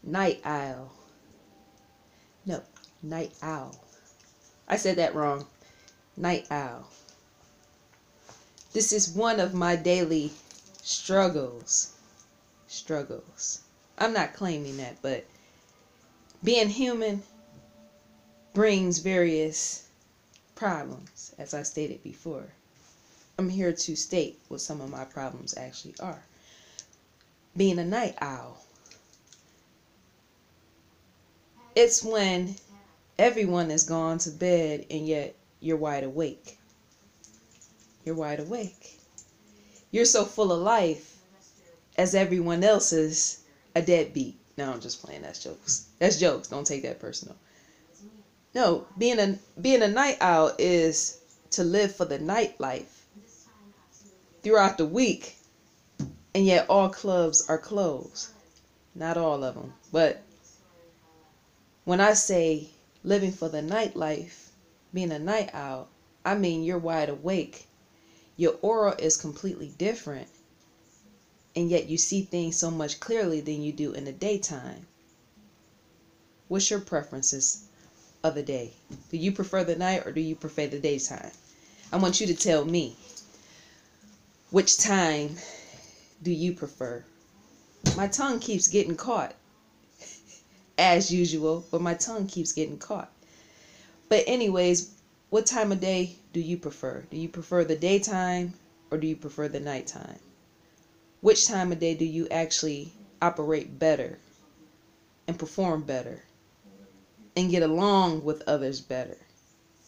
Night owl. No, night owl. I said that wrong. Night owl. This is one of my daily struggles. I'm not claiming that, but being human brings various problems, as I stated before. I'm here to state what some of my problems actually are. Being a night owl. It's when everyone is gone to bed and yet you're wide awake. You're wide awake. You're so full of life as everyone else is a deadbeat. No, I'm just playing. That's jokes. That's jokes. Don't take that personal. No, being a night owl is to live for the nightlife throughout the week, and yet all clubs are closed. Not all of them, but when I say living for the nightlife, being a night owl, I mean you're wide awake. Your aura is completely different, and yet you see things so much clearly than you do in the daytime. What's your preferences of the day? Do you prefer the night or do you prefer the daytime? I want you to tell me. Which time do you prefer? My tongue keeps getting caught. As usual, but my tongue keeps getting caught. But anyways, what time of day do you prefer? Do you prefer the daytime or do you prefer the nighttime? Which time of day do you actually operate better and perform better and get along with others better?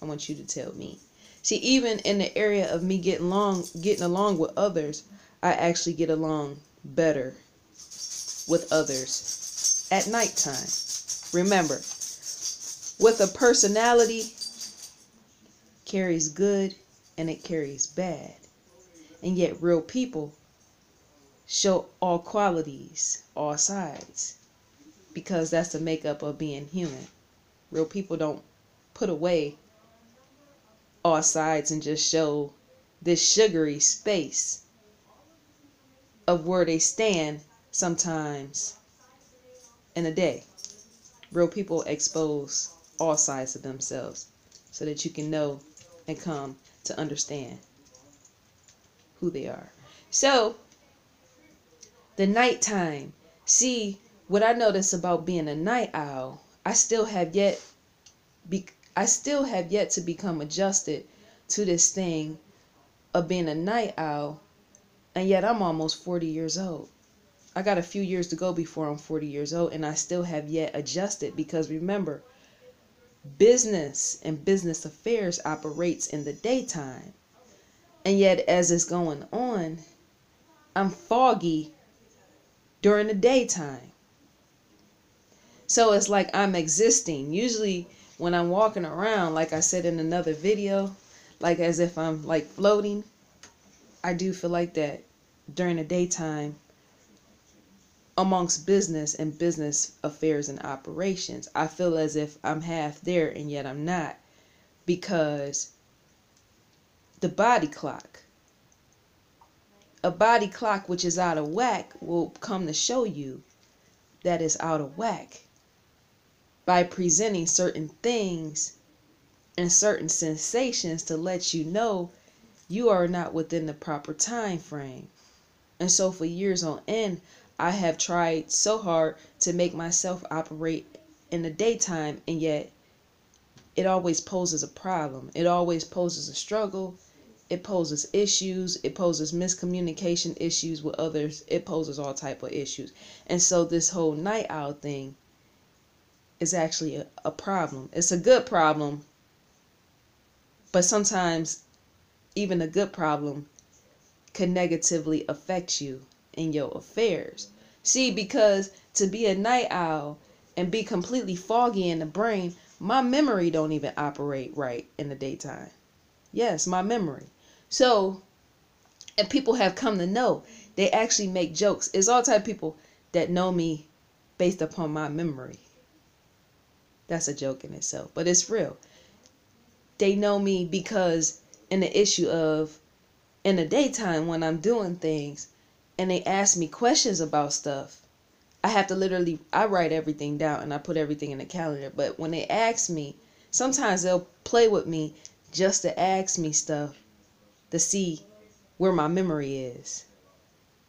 I want you to tell me. See, even in the area of me getting along with others, I actually get along better with others at nighttime. Remember, with a personality carries good and it carries bad. And yet real people show all qualities, all sides, because that's the makeup of being human. Real people don't put away all sides and just show this sugary space of where they stand sometimes in a day. Real people expose all sides of themselves so that you can know and come to understand who they are. So, the nighttime. See, what I notice about being a night owl, I still have yet to become adjusted to this thing of being a night owl, and yet I'm almost 40 years old. I got a few years to go before I'm 40 years old, and I still have yet adjusted, because remember, business and business affairs operates in the daytime. And yet as it's going on, I'm foggy during the daytime. So it's like I'm existing. Usually when I'm walking around, like I said in another video, like as if I'm like floating, I do feel like that during the daytime amongst business and business affairs and operations. I feel as if I'm half there and yet I'm not, because the body clock, a body clock which is out of whack, will come to show you that it's out of whack by presenting certain things and certain sensations to let you know you are not within the proper time frame. And so for years on end, I have tried so hard to make myself operate in the daytime, and yet it always poses a problem. It always poses a struggle. It poses issues. It poses miscommunication issues with others. It poses all type of issues. And so this whole night owl thing is actually a problem. It's a good problem, but sometimes even a good problem can negatively affect you in your affairs. See, because to be a night owl and be completely foggy in the brain, my memory don't even operate right in the daytime. Yes, my memory. So, and people have come to know, they actually make jokes. It's all type of people that know me based upon my memory. That's a joke in itself, but it's real. They know me because in the issue of in the daytime when I'm doing things and they ask me questions about stuff, I have to literally, I write everything down and I put everything in the calendar. But when they ask me, sometimes they'll play with me just to ask me stuff to see where my memory is.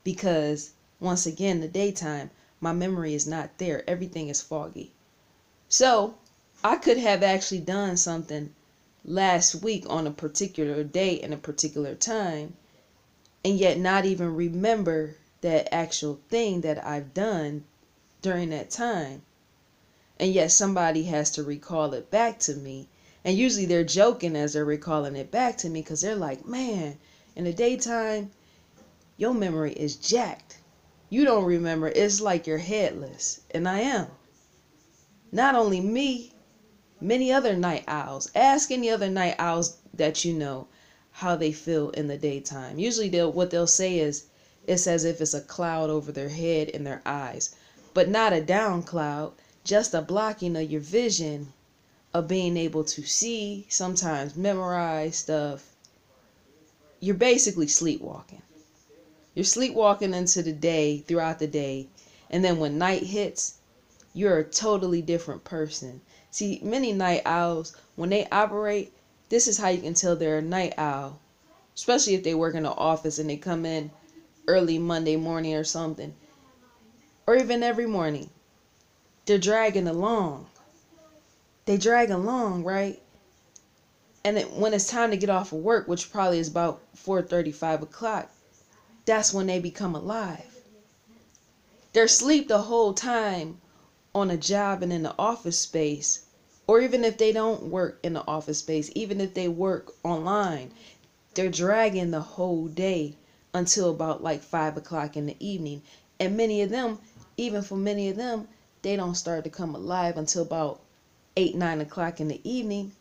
Because once again, the daytime, my memory is not there. Everything is foggy. So I could have actually done something last week on a particular day and a particular time, and yet not even remember that actual thing that I've done during that time. And yet somebody has to recall it back to me. And usually they're joking as they're recalling it back to me, because they're like, man, in the daytime, your memory is jacked. You don't remember. It's like you're headless. And I am. Not only me, many other night owls. Ask any other night owls that you know how they feel in the daytime. Usually what they'll say is, it's as if it's a cloud over their head and their eyes. But not a down cloud, just a blocking of your vision of being able to see, sometimes memorize stuff. You're basically sleepwalking. You're sleepwalking into the day, throughout the day, and then when night hits, you're a totally different person. See, many night owls, when they operate, this is how you can tell they're a night owl, especially if they work in the office and they come in early Monday morning or something, or even every morning. They're dragging along. They drag along, right? And when it's time to get off of work, which probably is about 4:30, 5 o'clock, that's when they become alive. They're asleep the whole time on a job and in the office space, or even if they don't work in the office space, even if they work online, they're dragging the whole day until about like 5 o'clock in the evening. And many of them, even for many of them, they don't start to come alive until about 8, 9 o'clock in the evening.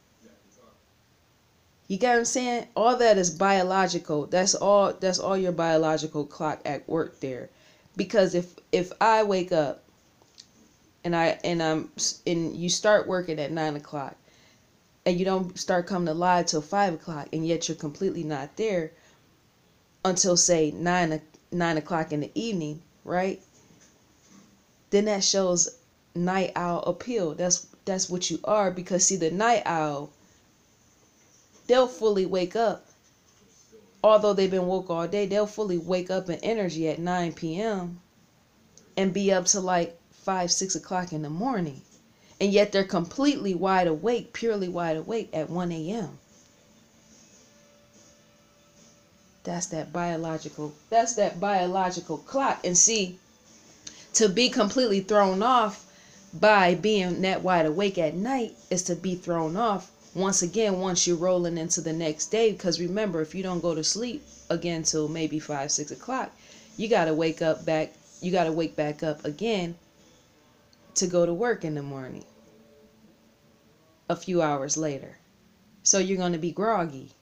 You get what I'm saying? All that is biological. That's all your biological clock at work there. Because if I wake up and you start working at 9 o'clock and you don't start coming to live till 5 o'clock, and yet you're completely not there until say 9 o'clock in the evening, right? Then that shows night owl appeal. That's what you are. Because see, the night owl, they'll fully wake up. Although they've been woke all day, they'll fully wake up in energy at 9 p.m. and be up to like 5, 6 o'clock in the morning. And yet they're completely wide awake, purely wide awake at 1 a.m. That's that biological clock. And see, to be completely thrown off by being that wide awake at night is to be thrown off once again once you're rolling into the next day. Because remember, if you don't go to sleep again till maybe 5, 6 o'clock, you gotta wake back up again to go to work in the morning a few hours later. So you're going to be groggy,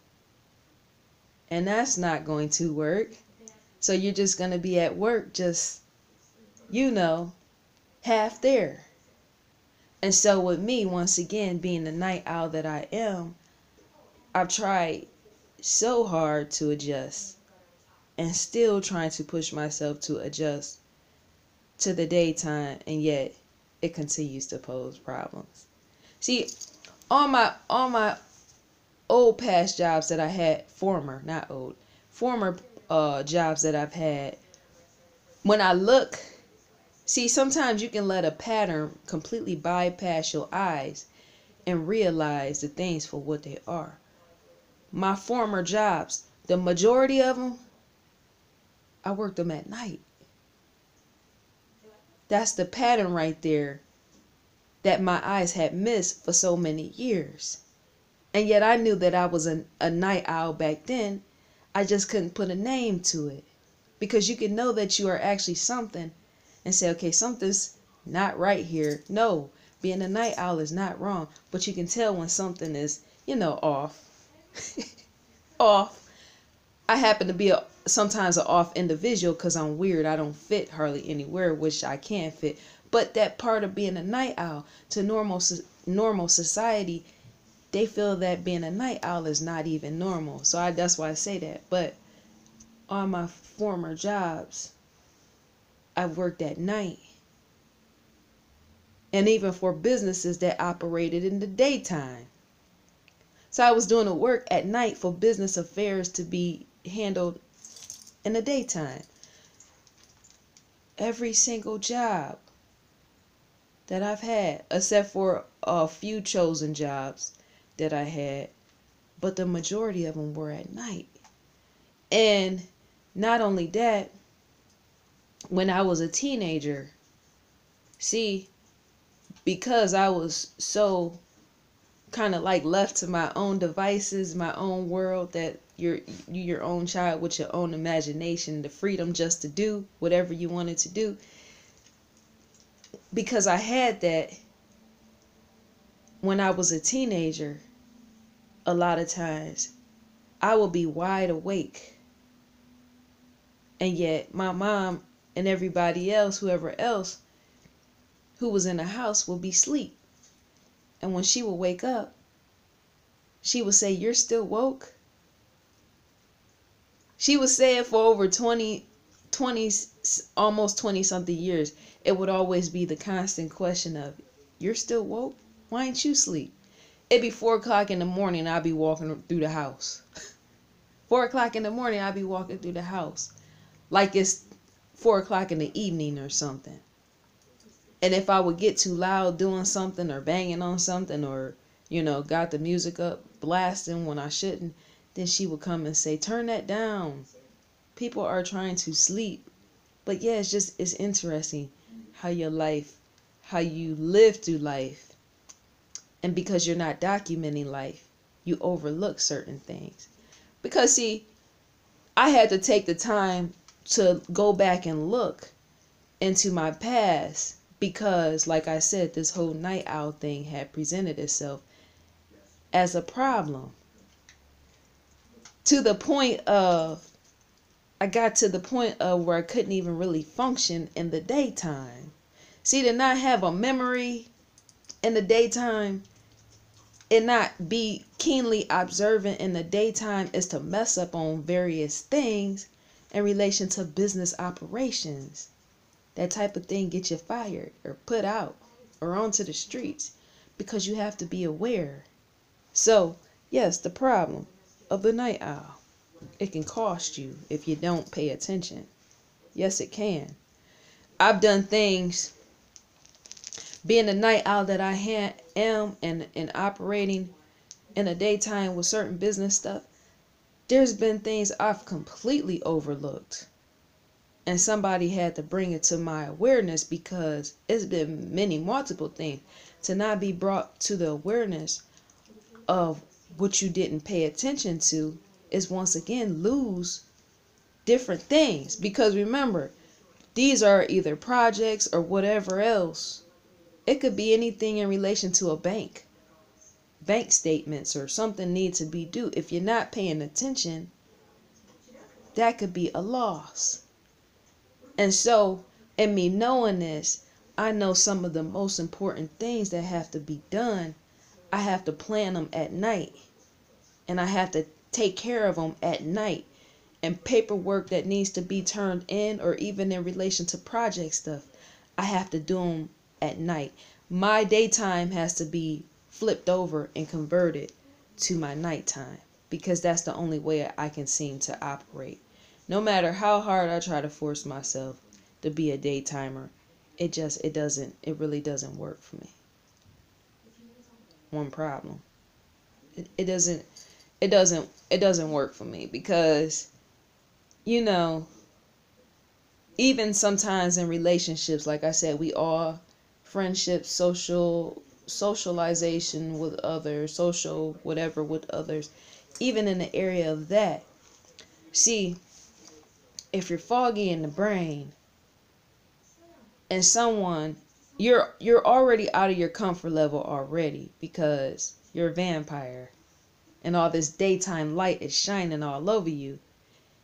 and that's not going to work. So you're just going to be at work, just half there. And so with me, once again, being the night owl that I am, I've tried so hard to adjust, and still trying to push myself to adjust to the daytime, and yet it continues to pose problems. See, all my old past jobs that I had, former jobs that I've had, when I look, see, sometimes you can let a pattern completely bypass your eyes and realize the things for what they are. My former jobs, the majority of them, I worked them at night. That's the pattern right there that my eyes had missed for so many years. And yet I knew that I was a night owl back then. I just couldn't put a name to it. Because you can know that you are actually something and say, okay, something's not right here. No, being a night owl is not wrong. But you can tell when something is, off. Off. I happen to be sometimes an off individual because I'm weird. I don't fit hardly anywhere, which I can fit. But that part of being a night owl, to normal society, they feel that being a night owl is not even normal. So that's why I say that. But on my former jobs, I've worked at night. and even for businesses that operated in the daytime. So I was doing the work at night for business affairs to be handled in the daytime. Every single job that I've had, except for a few chosen jobs that I had, but the majority of them were at night. And not only that, when I was a teenager, see, because I was so kind of like left to my own devices, my own world, that you're your own child with your own imagination, the freedom just to do whatever you wanted to do. Because I had that when I was a teenager, a lot of times I would be wide awake. And yet my mom and everybody else, whoever else who was in the house, would be asleep. And when she would wake up, she would say, "You're still woke?" She would say it for over 20, almost 20 something years. It would always be the constant question of, "You're still woke? Why ain't you sleep?" It'd be 4 o'clock in the morning, I'd be walking through the house. 4 o'clock in the morning, I'd be walking through the house. Like it's 4 o'clock in the evening or something. And if I would get too loud doing something or banging on something, or, got the music up blasting when I shouldn't, then she would come and say, "Turn that down. People are trying to sleep." But yeah, it's interesting how how you live through life. And because you're not documenting life, you overlook certain things. Because see, I had to take the time to go back and look into my past, because like I said, this whole night owl thing had presented itself as a problem, to the point of I got to the point of where I couldn't even really function in the daytime. See, to not have a memory in the daytime and not be keenly observant in the daytime is to mess up on various things in relation to business operations. That type of thing get you fired or put out or onto the streets, because you have to be aware. So, yes, the problem of the night owl. It can cost you if you don't pay attention. Yes, it can. I've done things, being a night owl that I am, and operating in the daytime with certain business stuff. There's been things I've completely overlooked. And somebody had to bring it to my awareness, because it's been many multiple things to not be brought to the awareness of what you didn't pay attention to, is once again lose different things. Because remember, these are either projects or whatever else. It could be anything in relation to a bank statements, or something needs to be due. If you're not paying attention, that could be a loss. And so, in me knowing this, I know some of the most important things that have to be done. I have to plan them at night, and I have to take care of them at night. And paperwork that needs to be turned in, or even in relation to project stuff, I have to do them at night. My daytime has to be flipped over and converted to my nighttime, because that's the only way I can seem to operate. No matter how hard I try to force myself to be a daytimer, it really doesn't work for me. One problem. It doesn't work for me, because even sometimes in relationships, like I said, we all friendships, socialization with others, social whatever with others, even in the area of that. See, if you're foggy in the brain and someone, you're already out of your comfort level already, because you're a vampire and all this daytime light is shining all over you,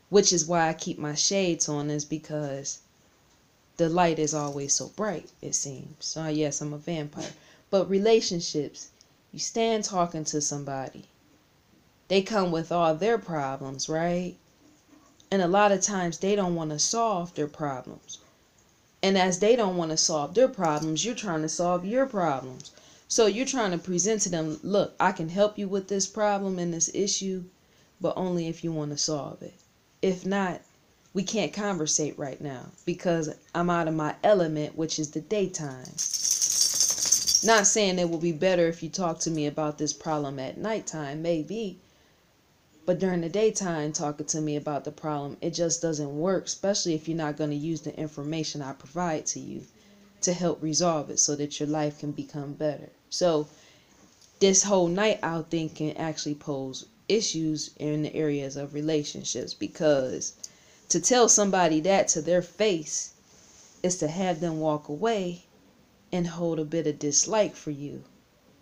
which is why I keep my shades on, is because the light is always so bright, it seems. So yes, I'm a vampire. But relationships, you stand talking to somebody, they come with all their problems, right? And a lot of times they don't want to solve their problems. And as they don't want to solve their problems, you're trying to solve your problems. So you're trying to present to them, look, I can help you with this problem and this issue, but only if you want to solve it. If not, we can't conversate right now because I'm out of my element, which is the daytime. Not saying it will be better if you talk to me about this problem at nighttime, maybe. But during the daytime, talking to me about the problem, it just doesn't work, especially if you're not going to use the information I provide to you to help resolve it so that your life can become better. So this whole night owl thing can actually pose issues in the areas of relationships, because to tell somebody that to their face is to have them walk away and hold a bit of dislike for you,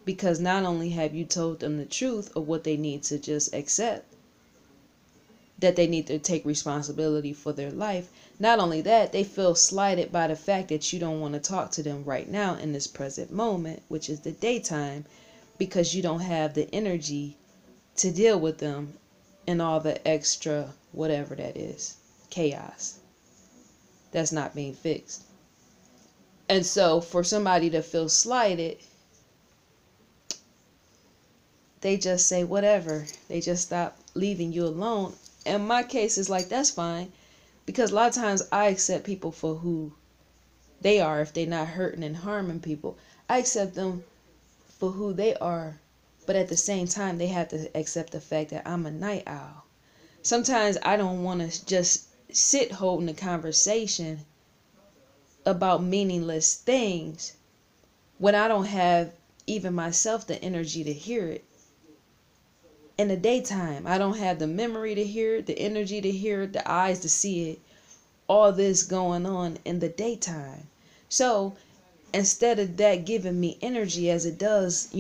because not only have you told them the truth of what they need to just accept, that they need to take responsibility for their life, not only that, they feel slighted by the fact that you don't want to talk to them right now in this present moment, which is the daytime, because you don't have the energy to deal with them and all the extra whatever that is, chaos that's not being fixed. And so for somebody to feel slighted, they just say whatever. They just stop leaving you alone. And my case is like, that's fine, because a lot of times I accept people for who they are. If they're not hurting and harming people, I accept them for who they are. But at the same time, they have to accept the fact that I'm a night owl. Sometimes I don't want to just sit holding a conversation about meaningless things when I don't have even myself the energy to hear it. In the daytime, I don't have the memory to hear it, the energy to hear it, the eyes to see it, all this going on in the daytime. So instead of that giving me energy as it does,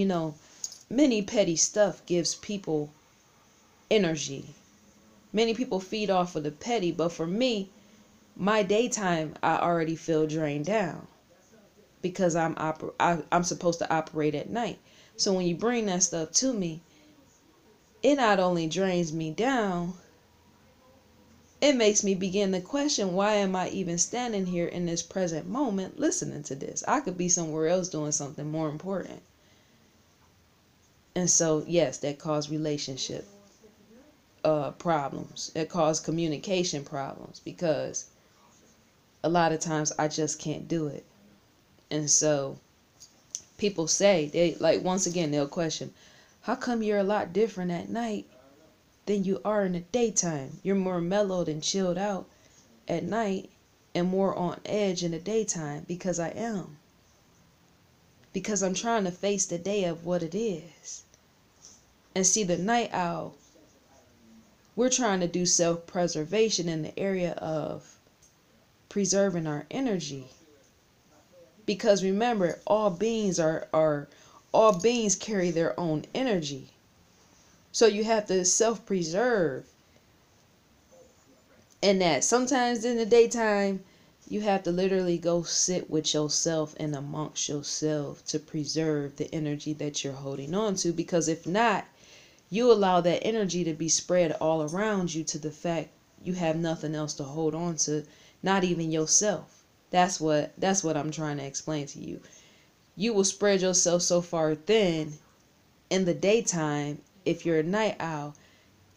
many petty stuff gives people energy. Many people feed off of the petty, but for me, my daytime, I already feel drained down because I'm supposed to operate at night. So when you bring that stuff to me, it not only drains me down, it makes me begin to question, why am I even standing here in this present moment listening to this? I could be somewhere else doing something more important. And so, yes, that caused relationship problems. It caused communication problems, because a lot of times I just can't do it. And so people say, they like, once again, they'll question, how come you're a lot different at night than you are in the daytime? You're more mellowed and chilled out at night and more on edge in the daytime. Because I am. Because I'm trying to face the day of what it is. And see, the night owl, we're trying to do self-preservation in the area of preserving our energy. Because remember, all beings all beings carry their own energy. So you have to self-preserve. And that sometimes in the daytime, you have to literally go sit with yourself and amongst yourself to preserve the energy that you're holding on to. Because if not, you allow that energy to be spread all around you to the fact you have nothing else to hold on to, not even yourself. That's what I'm trying to explain to you. You will spread yourself so far thin in the daytime. If you're a night owl,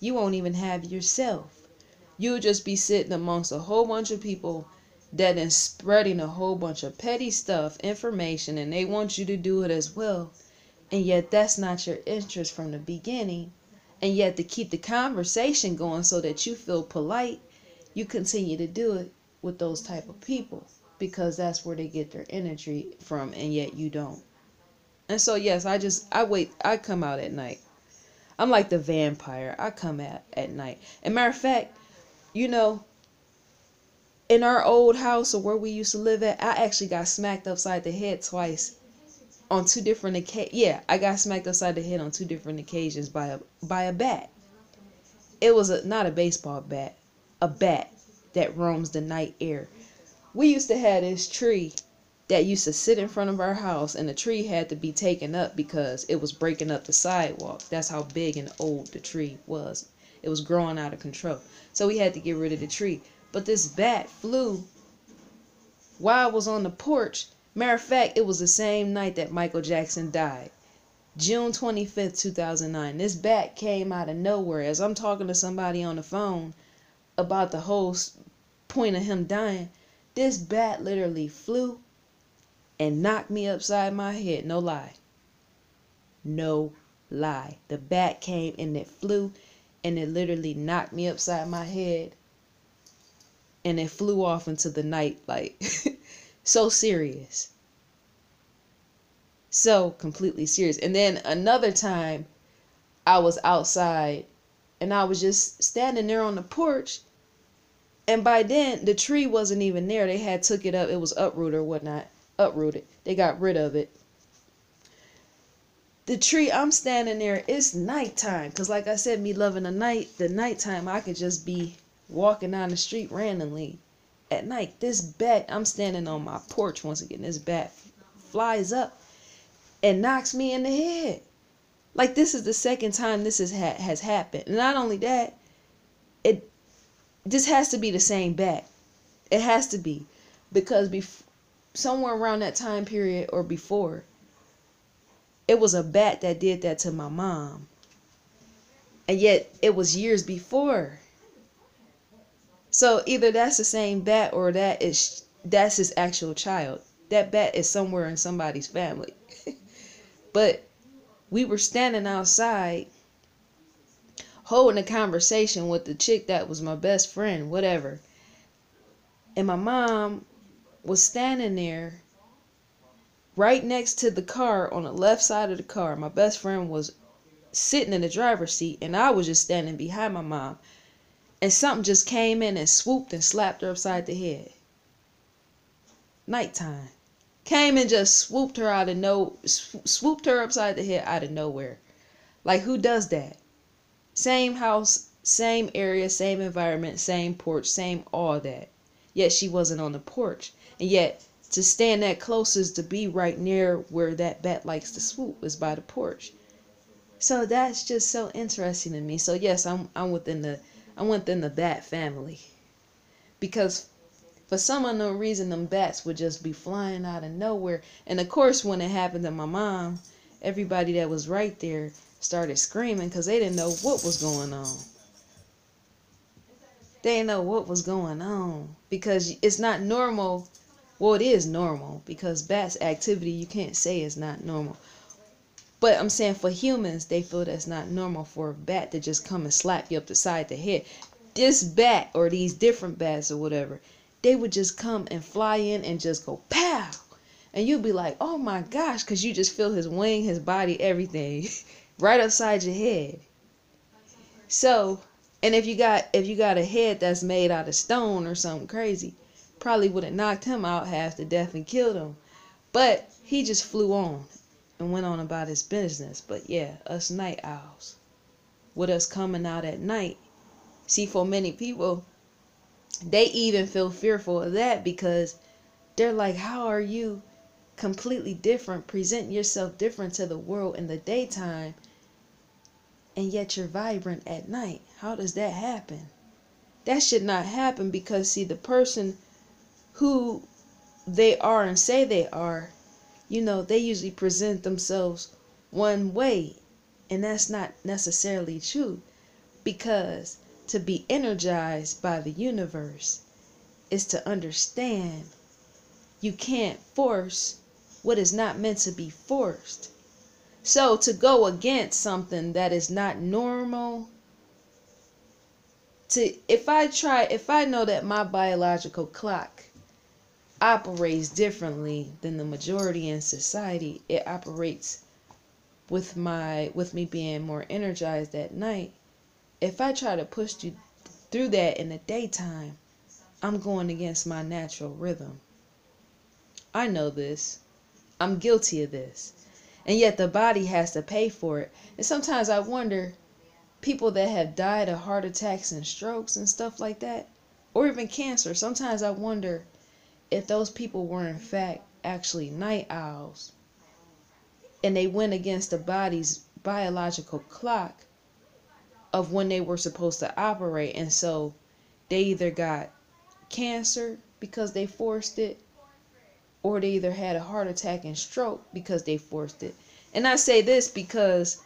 you won't even have yourself. You'll just be sitting amongst a whole bunch of people that is spreading a whole bunch of petty stuff, information, and they want you to do it as well. And yet that's not your interest from the beginning. And yet to keep the conversation going so that you feel polite, you continue to do it with those type of people, because that's where they get their energy from, and yet you don't. And so yes, I come out at night. I'm like the vampire. I come at night. And matter of fact, in our old house, or where we used to live at, I actually got smacked upside the head twice on two different occasions. Yeah, I got smacked upside the head on two different occasions by a bat. It was not a baseball bat, a bat that roams the night air. We used to have this tree that used to sit in front of our house, and the tree had to be taken up because it was breaking up the sidewalk. That's how big and old the tree was. It was growing out of control. So we had to get rid of the tree. But this bat flew while I was on the porch. Matter of fact, it was the same night that Michael Jackson died. June 25th, 2009. This bat came out of nowhere as I'm talking to somebody on the phone about the whole point of him dying. This bat literally flew and knocked me upside my head. No lie. No lie. The bat came and it flew and it literally knocked me upside my head. And it flew off into the night, like, so serious. So completely serious. And then another time, I was outside and I was just standing there on the porch. And by then, the tree wasn't even there. They had took it up. It was uprooted or whatnot. Uprooted. They got rid of it. The tree, I'm standing there, it's nighttime. Because like I said, me loving the nighttime, I could just be walking down the street randomly. At night, this bat, I'm standing on my porch once again. This bat flies up and knocks me in the head. Like, this is the second time this has happened. And not only that, this has to be the same bat. It has to be. Because somewhere around that time period or before, it was a bat that did that to my mom. And yet, it was years before. So either that's the same bat or that's his actual child. That bat is somewhere in somebody's family. But we were standing outside holding a conversation with the chick that was my best friend, whatever. And my mom was standing there right next to the car on the left side of the car. My best friend was sitting in the driver's seat and I was just standing behind my mom. And something just came in and swooped and slapped her upside the head. Nighttime. Came and just swooped her swooped her upside the head out of nowhere. Like, who does that? Same house, same area, same environment, same porch, same all that. Yet she wasn't on the porch. And yet, to stand that close is to be right near where that bat likes to swoop, is by the porch. So that's just so interesting to me. So yes, I'm within the bat family. Because for some unknown reason, them bats would just be flying out of nowhere. And of course, when it happened to my mom, everybody that was right there started screaming because they didn't know what was going on. They didn't know what was going on because it's not normal. Well, it is normal because bats' activity, you can't say is not normal. But I'm saying for humans, they feel that's not normal for a bat to just come and slap you up the side of the head. This bat or these different bats or whatever, they would just come and fly in and just go pow. And you'd be like, oh my gosh, because you just feel his wing, his body, everything right upside your head. So, and if you got a head that's made out of stone or something crazy, probably would have knocked him out half to death and killed him. But he just flew on and went on about his business. But yeah, us night owls, with us coming out at night. See, for many people, they even feel fearful of that because they're like, how are you completely different, present yourself different to the world in the daytime, and yet you're vibrant at night? How does that happen? That should not happen because, see, the person who they are and say they are, they usually present themselves one way, and that's not necessarily true, because to be energized by the universe is to understand you can't force what is not meant to be forced. So to go against something that is not normal, if I know that my biological clock operates differently than the majority in society, it operates with me being more energized at night. If I try to push you through that in the daytime, I'm going against my natural rhythm. I know this. I'm guilty of this. And yet the body has to pay for it. And sometimes I wonder, people that have died of heart attacks and strokes and stuff like that, or even cancer, sometimes I wonder if those people were in fact actually night owls and they went against the body's biological clock of when they were supposed to operate, and so they either got cancer because they forced it, or they either had a heart attack and stroke because they forced it. And I say this because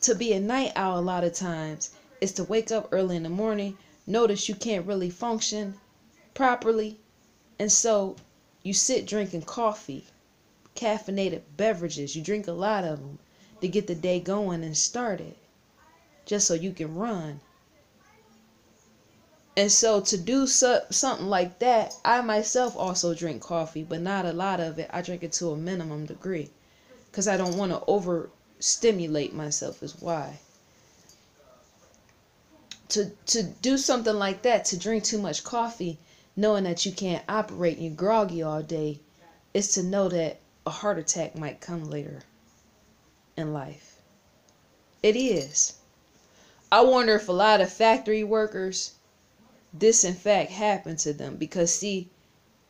to be a night owl a lot of times is to wake up early in the morning, notice you can't really function properly, and so you sit drinking coffee, caffeinated beverages. You drink a lot of them to get the day going and started, just so you can run. And so to do something like that, I myself also drink coffee, but not a lot of it. I drink it to a minimum degree because I don't want to overstimulate myself is why. To do something like that, to drink too much coffee, knowing that you can't operate and you're groggy all day, is to know that a heart attack might come later in life. It is. I wonder if a lot of factory workers, this in fact happened to them, because see,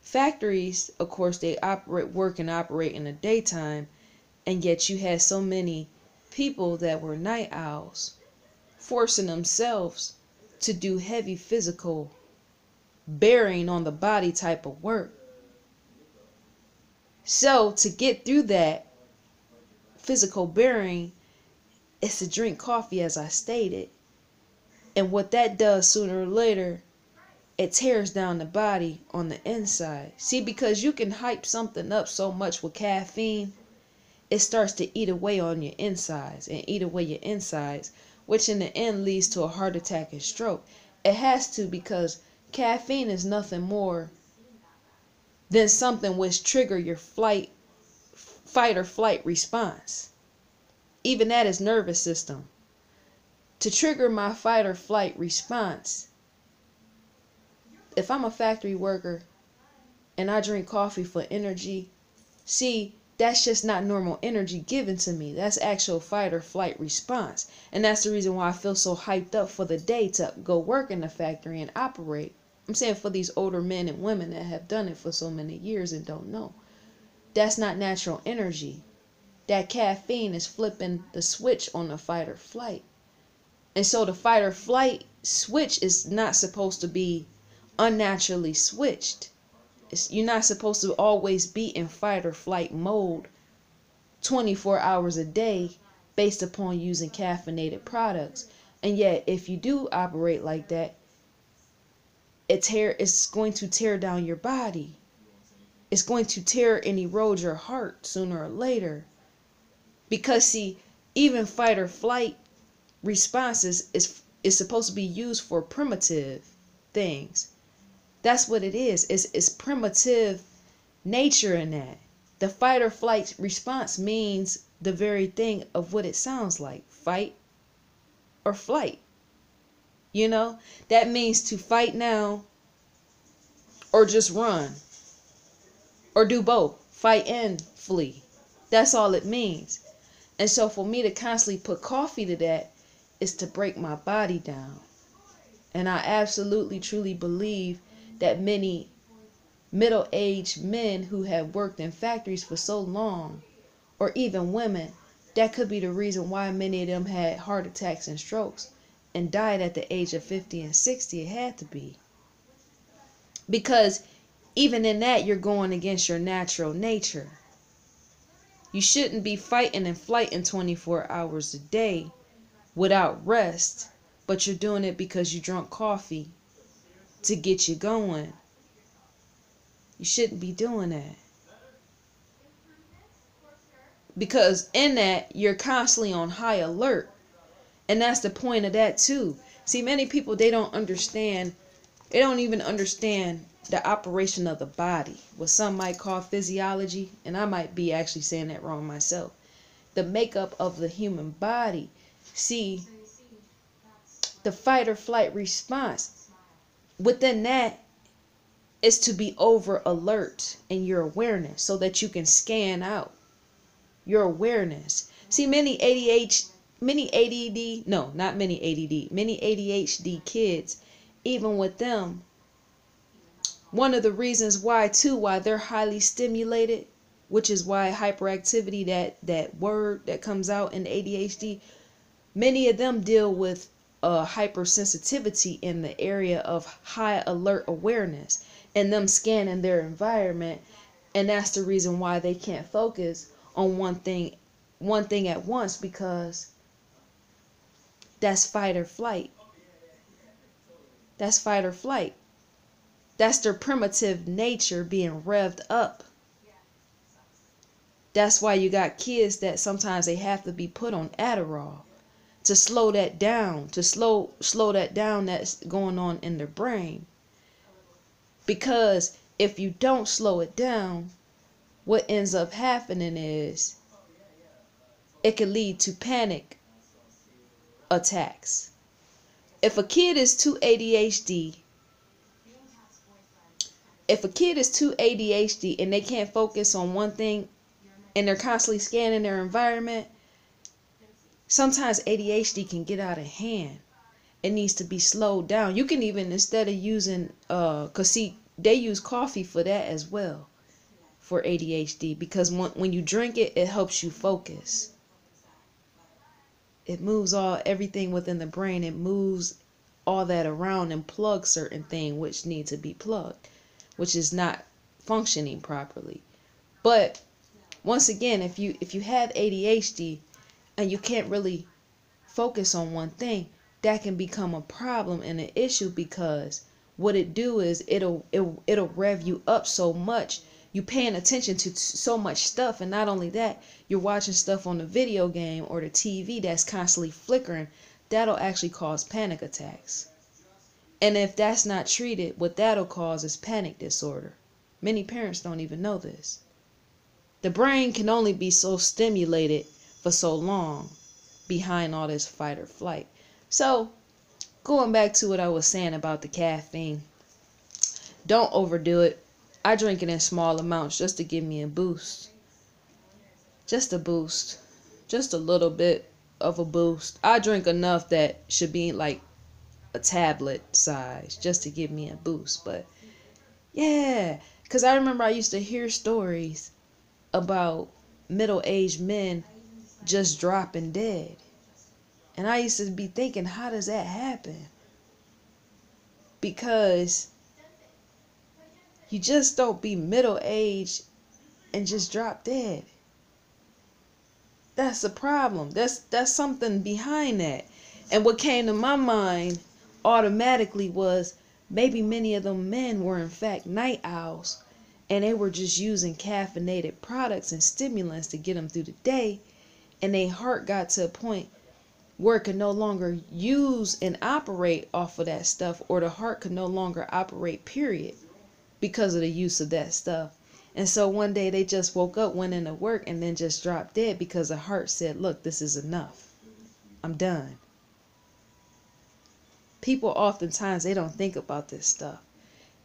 factories, of course, they work and operate in the daytime, and yet you had so many people that were night owls forcing themselves to do heavy physical bearing on the body type of work. So to get through that physical bearing is to drink coffee, as I stated. And what that does sooner or later, it tears down the body on the inside. See, because you can hype something up so much with caffeine, it starts to eat away on your insides and eat away your insides, which in the end leads to a heart attack and stroke. It has to, because caffeine is nothing more than something which trigger your fight or flight response. Even that is nervous system. To trigger my fight or flight response, if I'm a factory worker and I drink coffee for energy, see, that's just not normal energy given to me. That's actual fight or flight response. And that's the reason why I feel so hyped up for the day to go work in the factory and operate. I'm saying for these older men and women that have done it for so many years and don't know. That's not natural energy. That caffeine is flipping the switch on the fight or flight. And so the fight or flight switch is not supposed to be unnaturally switched. You're not supposed to always be in fight or flight mode 24 hours a day based upon using caffeinated products. And yet, if you do operate like that, it's going to tear down your body. It's going to tear and erode your heart sooner or later. Because see, even fight or flight responses is supposed to be used for primitive things. That's what it is. It's primitive nature in that. The fight or flight response means the very thing of what it sounds like. Fight or flight. You know? That means to fight now or just run. Or do both. Fight and flee. That's all it means. And so for me to constantly put coffee to that is to break my body down. And I absolutely truly believe that many middle-aged men who have worked in factories for so long, or even women, that could be the reason why many of them had heart attacks and strokes and died at the age of 50 and 60. It had to be. Because even in that, you're going against your natural nature. You shouldn't be fighting and flighting 24 hours a day without rest, but you're doing it because you drunk coffee to get you going. You shouldn't be doing that. Because in that, you're constantly on high alert. And that's the point of that too. See, many people, they don't even understand the operation of the body, what some might call physiology, and I might be actually saying that wrong myself. The makeup of the human body. See, the fight or flight response, within that is to be over alert in your awareness so that you can scan out your awareness. See, many ADHD kids, even with them, one of the reasons why they're highly stimulated, which is why hyperactivity, that word that comes out in ADHD, many of them deal with hypersensitivity in the area of high alert awareness and them scanning their environment And that's the reason why they can't focus on one thing at once, because that's fight or flight. That's fight or flight. That's their primitive nature being revved up. That's why you got kids that sometimes they have to be put on Adderall to slow that down, to slow that down that's going on in their brain. Because if you don't slow it down, what ends up happening is it can lead to panic attacks. If a kid is too ADHD, and they can't focus on one thing and they're constantly scanning their environment, sometimes ADHD can get out of hand. It needs to be slowed down. You can even, instead of using, cause see, they use coffee for that as well, for ADHD, because when you drink it, it helps you focus. It moves everything within the brain. It moves all that around and plugs certain things which need to be plugged, which is not functioning properly. But once again, if you have ADHD and you can't really focus on one thing, that can become a problem and an issue, because what it do is it'll rev you up so much. You paying attention to so much stuff, and not only that, you're watching stuff on the video game or the TV that's constantly flickering. That'll actually cause panic attacks. And if that's not treated, what that'll cause is panic disorder. Many parents don't even know this. The brain can only be so stimulated for so long behind all this fight or flight. So, going back to what I was saying about the caffeine, don't overdo it. I drink it in small amounts just to give me a boost. Just a boost. Just a little bit of a boost. I drink enough that should be like a tablet size just to give me a boost. But yeah, because I remember I used to hear stories about middle-aged men just dropping dead. And I used to be thinking, how does that happen? Because you just don't be middle-aged and just drop dead. That's the problem. That's something behind that. And what came to my mind automatically was maybe many of them men were in fact night owls, and they were just using caffeinated products and stimulants to get them through the day, and their heart got to a point where it could no longer use and operate off of that stuff, or the heart could no longer operate, period, because of the use of that stuff. And so one day they just woke up, went into work, and then just dropped dead because the heart said, look, this is enough. I'm done. People oftentimes, they don't think about this stuff.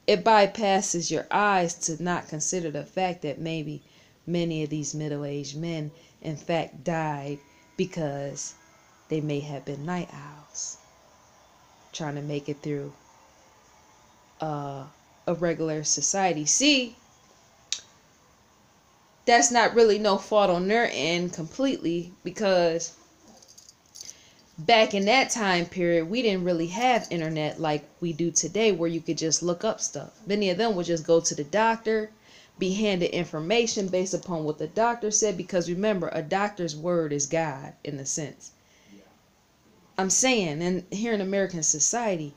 It bypasses your eyes to not consider the fact that maybe many of these middle-aged men in fact died because they may have been night owls trying to make it through a regular society. See, that's not really no fault on their end completely, because back in that time period, we didn't really have internet like we do today, where you could just look up stuff. Many of them would just go to the doctor, be handed information based upon what the doctor said, because remember, a doctor's word is God in a sense. I'm saying, and here in American society,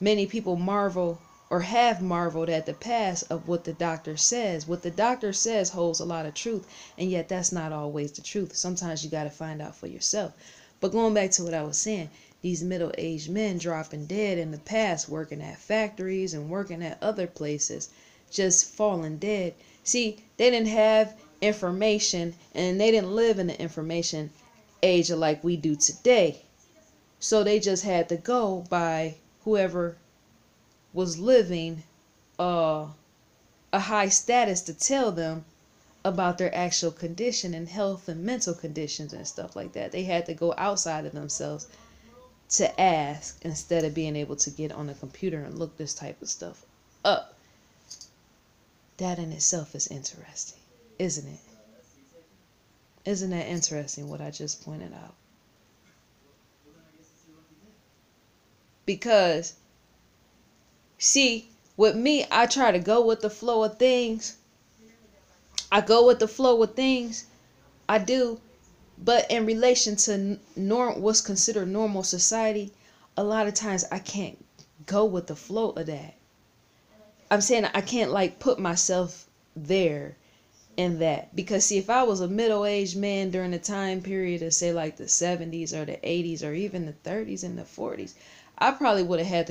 many people marvel or have marveled at the past of what the doctor says. What the doctor says holds a lot of truth, and yet that's not always the truth. Sometimes you got to find out for yourself. But going back to what I was saying, these middle-aged men dropping dead in the past, working at factories and working at other places, just falling dead. See, they didn't have information, and they didn't live in the information age like we do today. So they just had to go by whoever was living a high status to tell them about their actual condition and health and mental conditions and stuff like that. They had to go outside of themselves to ask, instead of being able to get on a computer and look this type of stuff up. That in itself is interesting, isn't it? Isn't that interesting what I just pointed out? Because, see, with me, I try to go with the flow of things. I go with the flow with things. I do. But in relation to what's considered normal society, a lot of times I can't go with the flow of that. I'm saying I can't like put myself there in that, because see, if I was a middle-aged man during the time period of say like the 70s or the 80s or even the 30s and the 40s, I probably would have had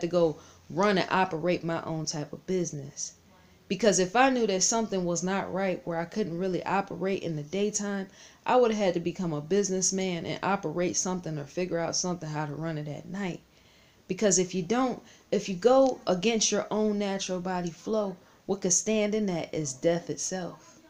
to go run and operate my own type of business. Because if I knew that something was not right where I couldn't really operate in the daytime, I would have had to become a businessman and operate something or figure out something how to run it at night. Because if you go against your own natural body flow, what could stand in that is death itself.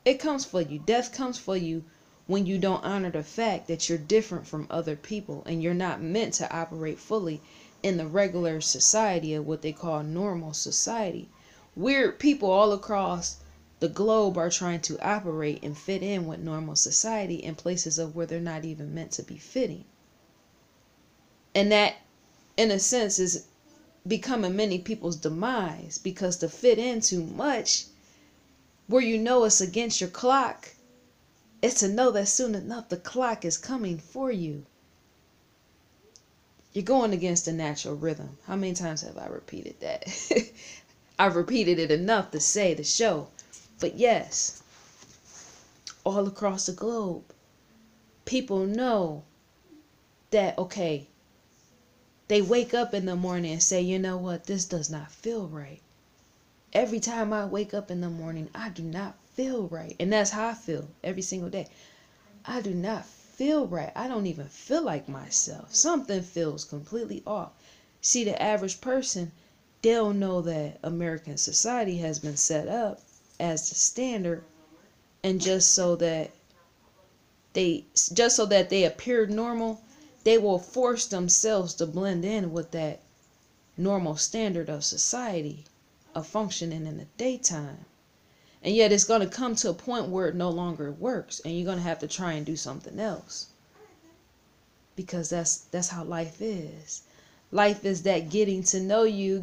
It comes for you. Death comes for you when you don't honor the fact that you're different from other people and you're not meant to operate fully in the regular society of what they call normal society. Weird people all across the globe are trying to operate and fit in with normal society in places of where they're not even meant to be fitting. And that, in a sense, is becoming many people's demise, because to fit in too much where you know it's against your clock, it's to know that soon enough the clock is coming for you. You're going against the natural rhythm. How many times have I repeated that? I've repeated it enough to say the show. But yes, all across the globe, people know that, okay, they wake up in the morning and say, you know what, this does not feel right. Every time I wake up in the morning, I do not feel right. And that's how I feel every single day. I do not feel right. I don't even feel like myself. Something feels completely off. See, the average person, they'll know that American society has been set up as the standard, and just so that they appear normal, they will force themselves to blend in with that normal standard of society of functioning in the daytime. And yet it's going to come to a point where it no longer works and you're going to have to try and do something else, because that's how life is. Life is that getting to know you.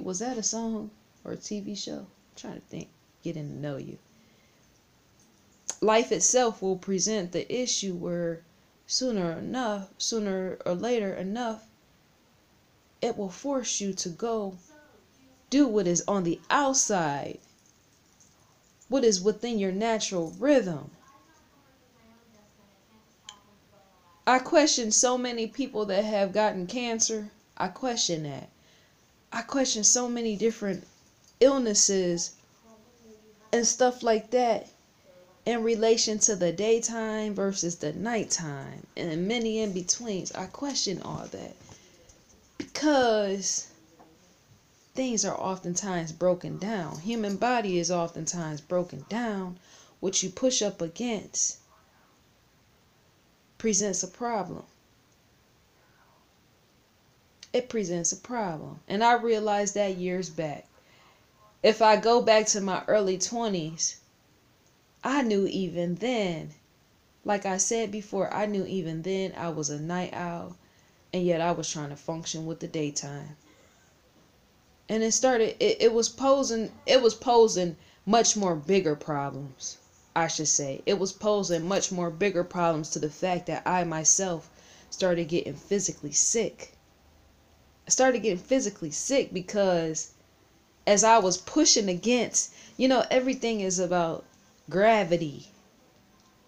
Was that a song or a TV show? I'm trying to think. Getting to know you. Life itself will present the issue where sooner or later enough, it will force you to go do what is on the outside, what is within your natural rhythm. I question so many people that have gotten cancer. I question that. I question so many different illnesses and stuff like that in relation to the daytime versus the nighttime and many in betweens. I question all that because things are oftentimes broken down. Human body is oftentimes broken down. What you push up against presents a problem. It presents a problem. And I realized that years back. If I go back to my early 20s, I knew even then, like I said before, I knew even then I was a night owl, and yet I was trying to function with the daytime. And it was posing much more bigger problems, I should say. It was posing much more bigger problems to the fact that I myself started getting physically sick. I started getting physically sick because as I was pushing against, everything is about gravity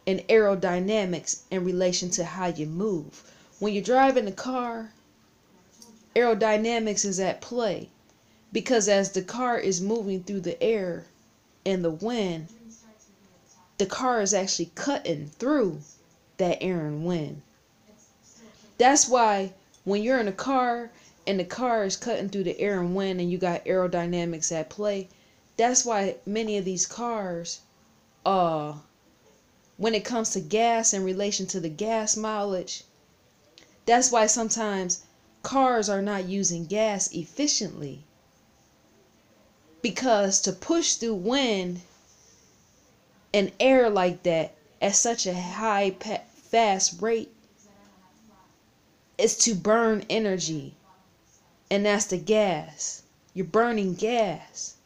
and aerodynamics in relation to how you move. When you're driving a car, aerodynamics is at play. Because as the car is moving through the air and the wind, the car is actually cutting through that air and wind. That's why when you're in a car and the car is cutting through the air and wind and you got aerodynamics at play, that's why many of these cars, when it comes to gas in relation to the gas mileage, that's why sometimes cars are not using gas efficiently. Because to push through wind and air like that at such a high, fast rate is to burn energy. And that's the gas. You're burning gas.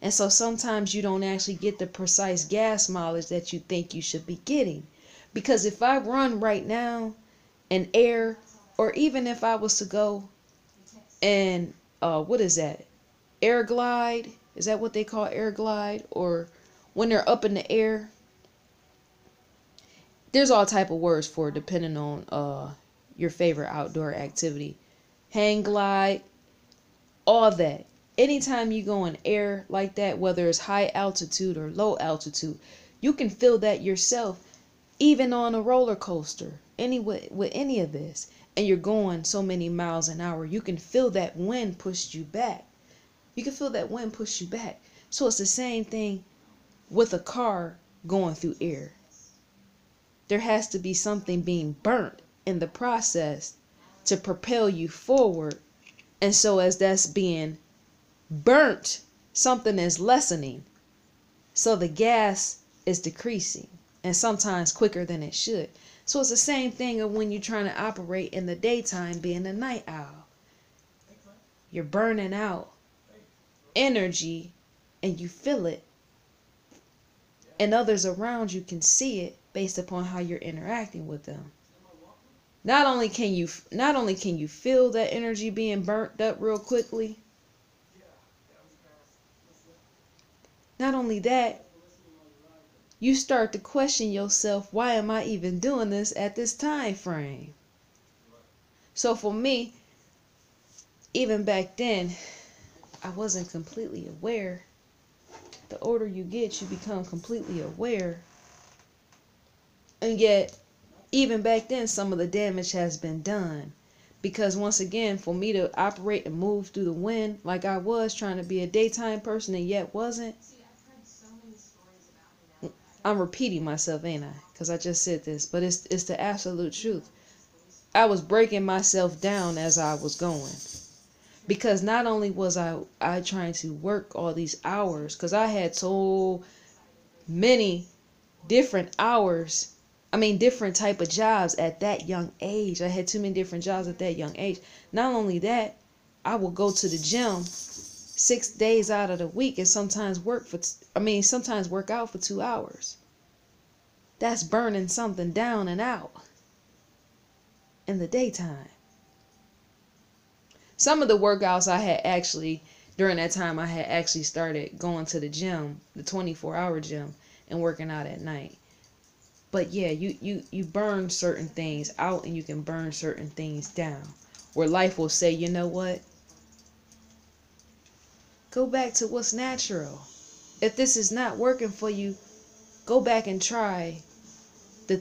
And so sometimes you don't actually get the precise gas mileage that you think you should be getting. Because if I run right now in air, or even if I was to go and what is that? Air glide? Is that what they call air glide? Or when they're up in the air? There's all type of words for it depending on your favorite outdoor activity. Hang glide, all that. Anytime you go in air like that, whether it's high altitude or low altitude, you can feel that yourself, even on a roller coaster, anyway, with any of this, and you're going so many miles an hour, you can feel that wind push you back. You can feel that wind push you back. So it's the same thing with a car going through air. There has to be something being burnt in the process to propel you forward. And so as that's being burnt, something is lessening. So the gas is decreasing, and sometimes quicker than it should. So it's the same thing of when you're trying to operate in the daytime being a night owl. You're burning out energy and you feel it. And others around you can see it based upon how you're interacting with them. Not only can you feel that energy being burnt up real quickly, not only that, you start to question yourself, why am I even doing this at this time frame? So for me, even back then, I wasn't completely aware. The older you get, you become completely aware. And yet, even back then, some of the damage has been done. Because once again, for me to operate and move through the wind like I was trying to be a daytime person and yet wasn't, I'm repeating myself, ain't I? Because I just said this, but it's the absolute truth. I was breaking myself down as I was going. Because not only was I trying to work all these hours, because I had so many different hours, different type of jobs at that young age. I had too many different jobs at that young age. Not only that, I would go to the gym 6 days out of the week and sometimes work out for 2 hours. That's burning something down and out in the daytime. Some of the workouts I had actually, during that time, I had actually started going to the gym, the 24-hour gym, and working out at night. But yeah, you burn certain things out and you can burn certain things down. Where life will say, you know what? Go back to what's natural. If this is not working for you, go back and try the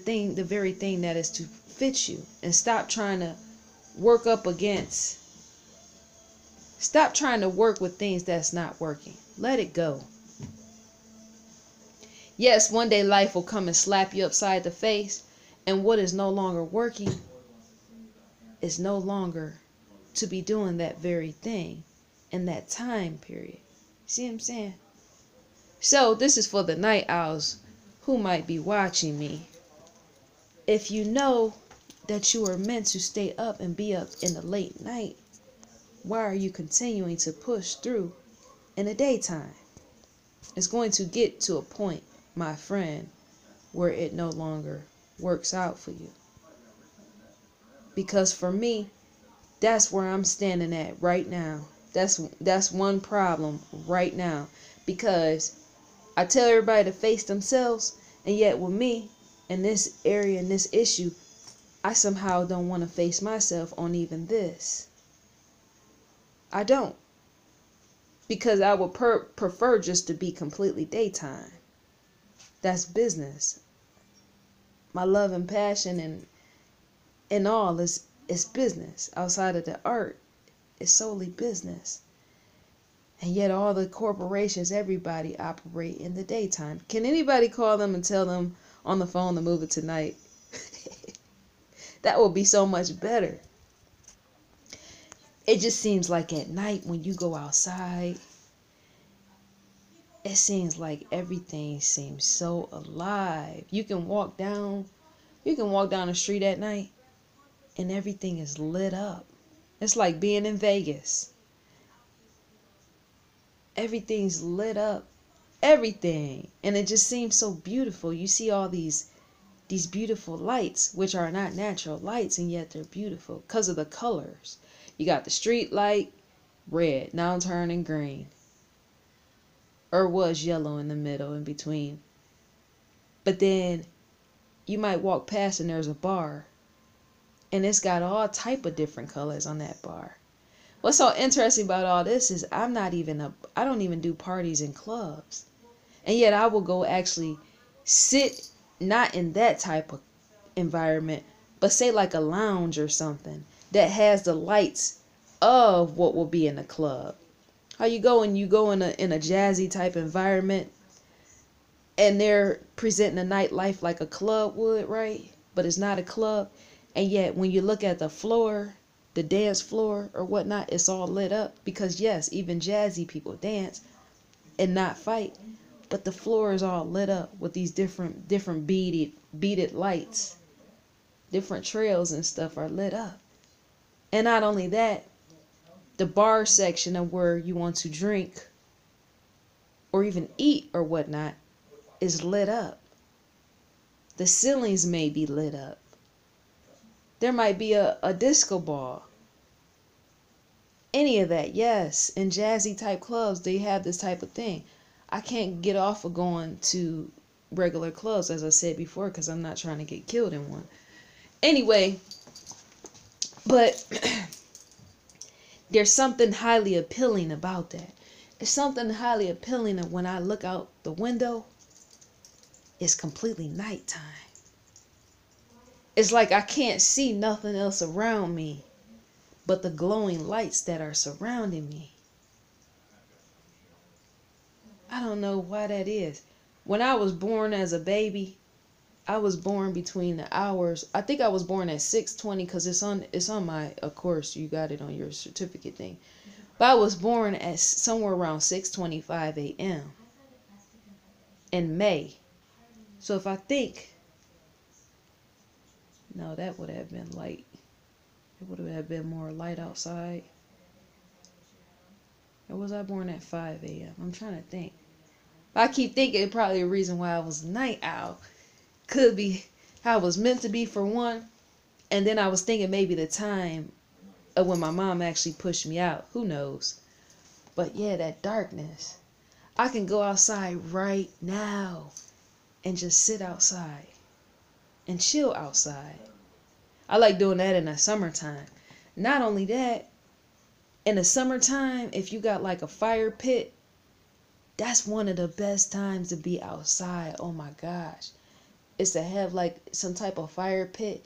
very thing that is to fit you. And stop trying to work with things that's not working. Let it go. Yes, one day life will come and slap you upside the face, and what is no longer working is no longer to be doing that very thing in that time period. See what I'm saying? So this is for the night owls who might be watching me. If you know that you are meant to stay up and be up in the late night, why are you continuing to push through in the daytime? It's going to get to a point, my friend, where it no longer works out for you. Because for me, that's where I'm standing at right now. That's one problem right now. Because I tell everybody to face themselves, and yet with me, in this area, in this issue, I somehow don't want to face myself on even this. I don't. Because I would prefer just to be completely daytime. That's business. My love and passion and all is business. Outside of the art, it's solely business. And yet all the corporations, everybody operate in the daytime. Can anybody call them and tell them on the phone to move it tonight? That would be so much better. It just seems like at night when you go outside, it seems like everything seems so alive. You can walk down the street at night and everything is lit up. It's like being in Vegas. Everything's lit up. Everything. And it just seems so beautiful. You see all these beautiful lights, which are not natural lights, and yet they're beautiful because of the colors. You got the street light, red, now turning green. Or was yellow in the middle, in between. But then you might walk past and there's a bar, and it's got all type of different colors on that bar. What's so interesting about all this is I don't even do parties in clubs. And yet I will go actually sit not in that type of environment, but say like a lounge or something that has the lights of what will be in a club. How you go in a jazzy type environment, and they're presenting a nightlife like a club would, right? But it's not a club. And yet when you look at the floor, the dance floor or whatnot, it's all lit up because yes, even jazzy people dance and not fight. But the floor is all lit up with these different beaded lights. Different trails and stuff are lit up. And not only that, the bar section of where you want to drink or even eat or whatnot is lit up. The ceilings may be lit up. There might be a disco ball. Any of that, yes. In jazzy type clubs, they have this type of thing. I can't get off of going to regular clubs, as I said before, because I'm not trying to get killed in one. Anyway, but there's something highly appealing about that. It's something highly appealing that when I look out the window, it's completely nighttime. It's like I can't see nothing else around me but the glowing lights that are surrounding me. I don't know why that is. When I was born as a baby, I was born between the hours. I think I was born at 6:20 because it's on my, of course, you got it on your certificate thing. But I was born at somewhere around 6:25 a.m. in May. So if I think, no, that would have been light. It would have been more light outside. Or was I born at 5 a.m.? I'm trying to think. I keep thinking probably a reason why I was a night owl. Could be how I was meant to be for one. And then I was thinking maybe the time of when my mom actually pushed me out. Who knows? But yeah, that darkness. I can go outside right now and just sit outside and chill outside. I like doing that in the summertime. Not only that, in the summertime, if you got like a fire pit, that's one of the best times to be outside. Oh my gosh. Is to have like some type of fire pit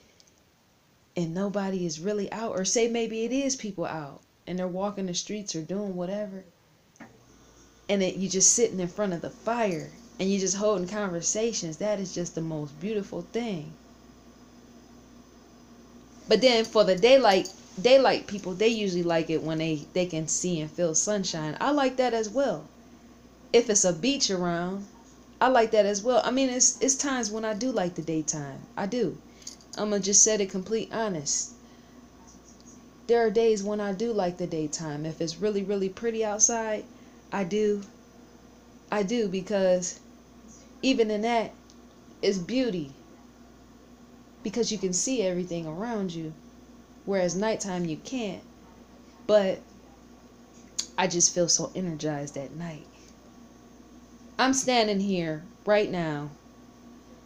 and nobody is really out. Or say maybe it is people out and they're walking the streets or doing whatever. And you just sitting in front of the fire and you just holding conversations. That is just the most beautiful thing. But then for the daylight people, they usually like it when they can see and feel sunshine. I like that as well. If it's a beach around, I like that as well. I mean, it's times when I do like the daytime. I do. I'm going to just set it complete honest. There are days when I do like the daytime. If it's really, really pretty outside, I do. I do, because even in that, it's beauty. Because you can see everything around you. Whereas nighttime you can't. But I just feel so energized at night. I'm standing here right now.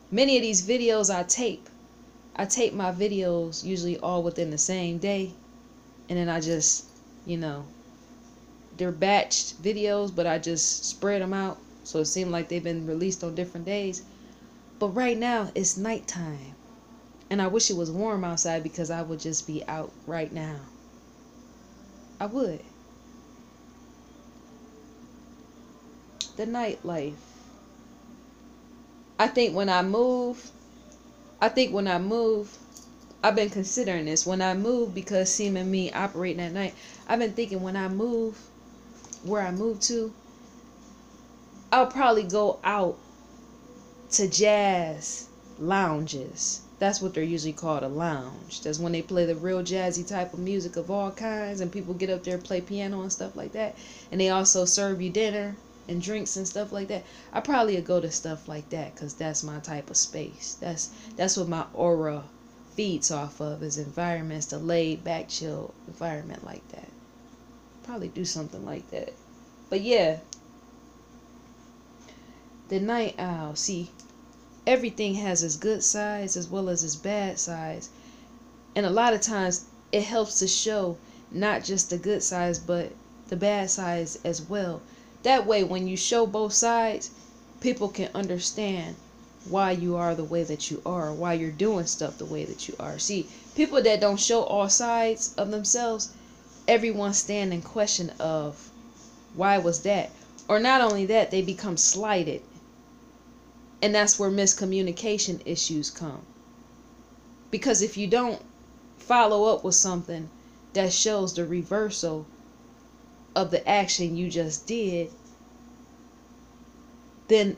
Many of these videos I tape my videos usually all within the same day. And then I just, they're batched videos, but I just spread them out. So it seemed like they've been released on different days. But right now it's nighttime. And I wish it was warm outside because I would just be out right now. I would. The nightlife. I think when I move, I've been considering this. When I move, because seeming me operating at night, I've been thinking when I move, where I move to, I'll probably go out to jazz lounges. That's what they're usually called, a lounge. That's when they play the real jazzy type of music of all kinds, and people get up there and play piano and stuff like that. And they also serve you dinner and drinks and stuff like that. I probably would go to stuff like that because that's my type of space. That's what my aura feeds off of, is environments, the laid back, chill environment like that. Probably do something like that. But yeah, the night owl. See, everything has its good sides as well as its bad sides. And a lot of times it helps to show not just the good sides, but the bad sides as well. That way, when you show both sides, people can understand why you are the way that you are, why you're doing stuff the way that you are. See, people that don't show all sides of themselves, everyone stand in question of why was that? Or not only that, they become slighted. And that's where miscommunication issues come. Because if you don't follow up with something that shows the reversal of the action you just did, then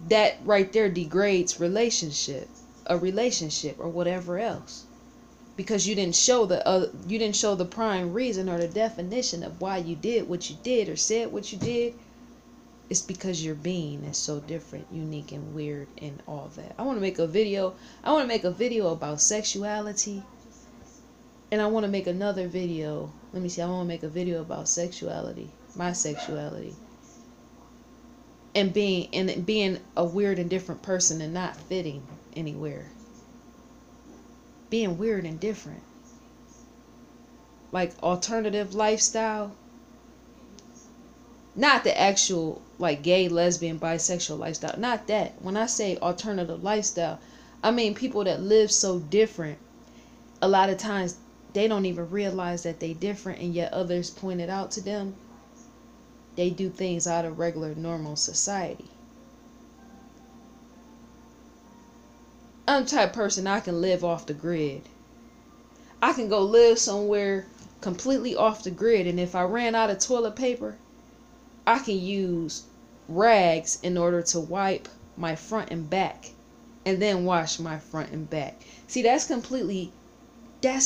that right there degrades a relationship or whatever else. Because you didn't show the prime reason or the definition of why you did what you did or said what you did. It's because your being is so different, unique, and weird, and all that. I want to make a video. I want to make a video about sexuality, and I want to make another video. Let me see. I want to make a video about sexuality, my sexuality, and being a weird and different person and not fitting anywhere. Being weird and different, like alternative lifestyle. Not the actual like gay, lesbian, bisexual lifestyle. Not that. When I say alternative lifestyle, I mean people that live so different. A lot of times they don't even realize that they different, and yet others point it out to them. They do things out of regular, normal society. I'm the type of person, I can live off the grid. I can go live somewhere completely off the grid, and if I ran out of toilet paper, I can use rags in order to wipe my front and back and then wash my front and back. See, that's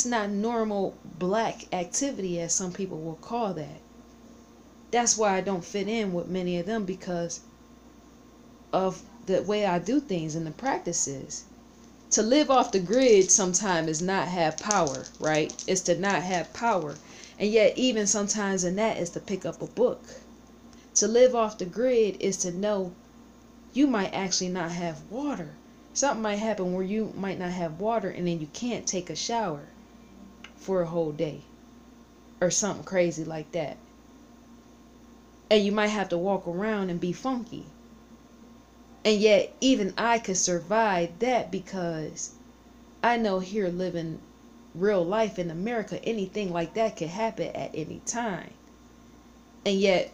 not normal black activity, as some people will call that. That's why I don't fit in with many of them, because of the way I do things and the practices. To live off the grid sometimes is not have power, right? It's to not have power. And yet even sometimes in that is to pick up a book. To live off the grid is to know you might actually not have water. Something might happen where you might not have water, and then you can't take a shower for a whole day. Or something crazy like that. And you might have to walk around and be funky. And yet even I could survive that, because I know here living real life in America, anything like that could happen at any time. And yet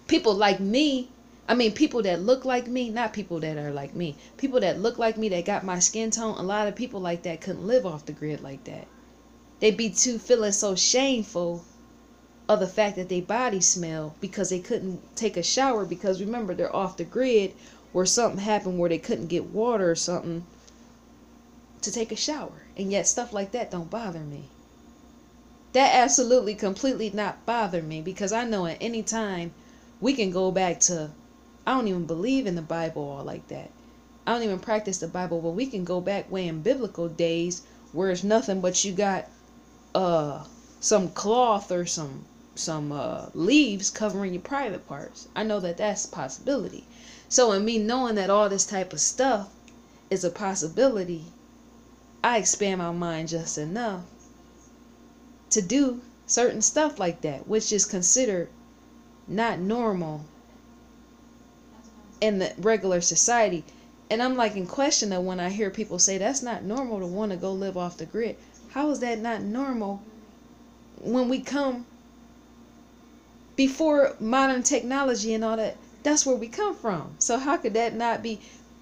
people like me, I mean people that look like me, not people that are like me, people that look like me, that got my skin tone, a lot of people like that couldn't live off the grid like that. They'd be too feeling so shameful of the fact that their body smell because they couldn't take a shower, because remember, they're off the grid, where something happened where they couldn't get water or something to take a shower. And yet stuff like that don't bother me. That absolutely completely not bother me, because I know at any time we can go back to, I don't even believe in the Bible all like that. I don't even practice the Bible, but we can go back way in biblical days where it's nothing but you got some cloth or some leaves covering your private parts. I know that that's a possibility. So in me knowing that all this type of stuff is a possibility, I expand my mind just enough to do certain stuff like that, which is considered not normal in the regular society. And I'm like in question of when I hear people say that's not normal to want to go live off the grid. How is that not normal when we come before modern technology and all that? That's where we come from. So how could that not be?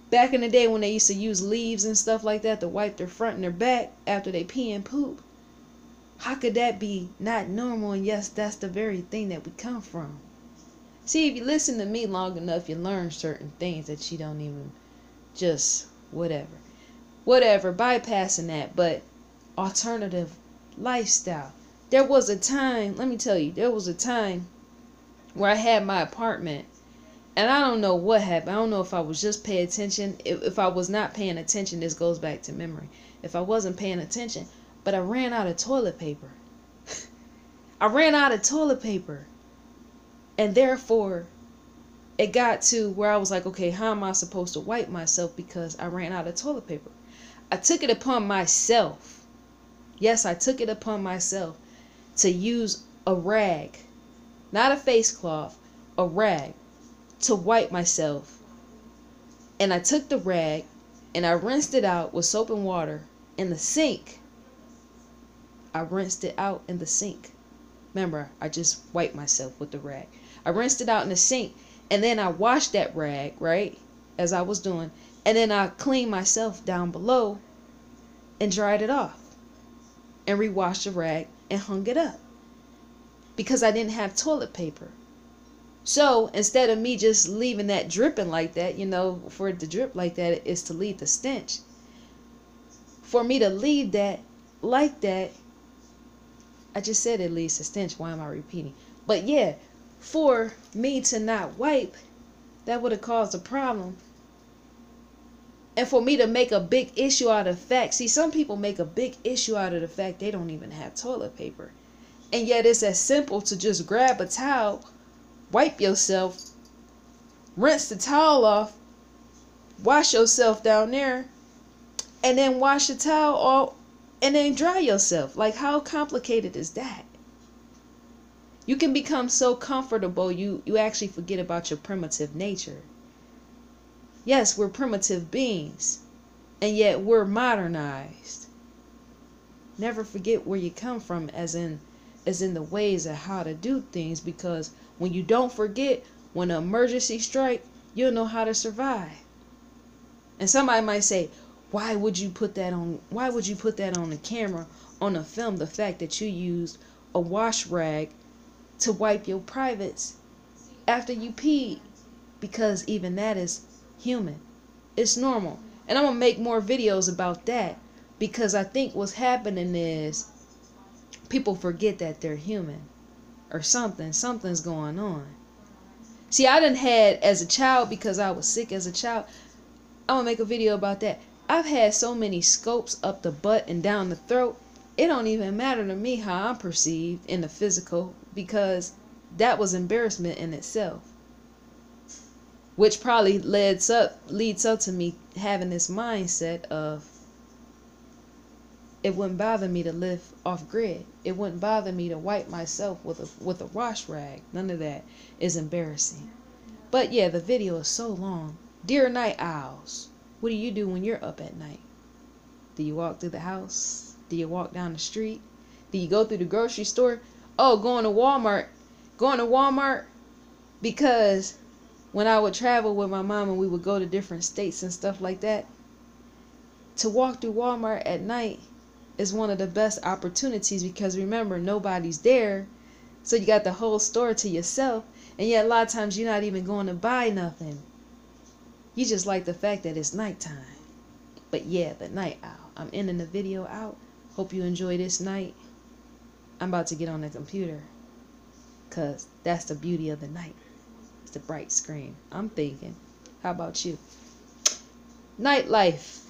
Back in the day when they used to use leaves and stuff like that to wipe their front and their back after they pee and poop, how could that be not normal? And yes, that's the very thing that we come from. See, if you listen to me long enough, you learn certain things that you don't even just whatever. whatever, bypassing that, but alternative lifestyle. There was a time, let me tell you, there was a time where I had my apartment, and I don't know what happened. I don't know if I was just paying attention. If I was not paying attention, this goes back to memory. If I wasn't paying attention, but I ran out of toilet paper. I ran out of toilet paper. And therefore, it got to where I was like, okay, how am I supposed to wipe myself because I ran out of toilet paper? I took it upon myself. Yes, I took it upon myself to use a rag, not a face cloth, a rag, to wipe myself. And I took the rag and I rinsed it out with soap and water in the sink. I rinsed it out in the sink. Remember, I just wiped myself with the rag. I rinsed it out in the sink, and then I washed that rag, right, as I was doing, and then I cleaned myself down below and dried it off and rewashed the rag and hung it up because I didn't have toilet paper. So instead of me just leaving that dripping like that, you know, for it to drip like that is to leave the stench. For me to leave that like that, I just said it leaves the stench. Why am I repeating? But yeah, for me to not wipe, that would have caused a problem. And for me to make a big issue out of the fact, see, some people make a big issue out of the fact they don't even have toilet paper. And yet it's as simple to just grab a towel, wipe yourself, rinse the towel off, wash yourself down there, and then wash the towel off, and then dry yourself. Like, how complicated is that? You can become so comfortable, you actually forget about your primitive nature. Yes, we're primitive beings, and yet we're modernized. Never forget where you come from, as in the ways of how to do things, because when you don't forget, when an emergency strikes, you'll know how to survive. And somebody might say, why would you put that on the camera, on a film, the fact that you used a wash rag to wipe your privates after you peed? Because even that is human. It's normal. And I'm going to make more videos about that, because I think what's happening is people forget that they're human, or something's going on. See, I done had as a child, because I was sick as a child, I'm going to make a video about that. I've had so many scopes up the butt and down the throat. It don't even matter to me how I'm perceived in the physical, because that was embarrassment in itself. Which probably leads up to me having this mindset of, it wouldn't bother me to live off grid. It wouldn't bother me to wipe myself with a wash rag. None of that is embarrassing. But yeah, the video is so long. Dear night owls, what do you do when you're up at night? Do you walk through the house? Do you walk down the street? Do you go through the grocery store? Oh, going to Walmart. Going to Walmart because when I would travel with my mom and we would go to different states and stuff like that, to walk through Walmart at night is one of the best opportunities, because remember, nobody's there. So you got the whole store to yourself. And yet a lot of times you're not even going to buy nothing. You just like the fact that it's nighttime. But yeah, the night owl. I'm ending the video out. Hope you enjoy this night. I'm about to get on the computer, because that's the beauty of the night. It's the bright screen. I'm thinking, how about you? Nightlife.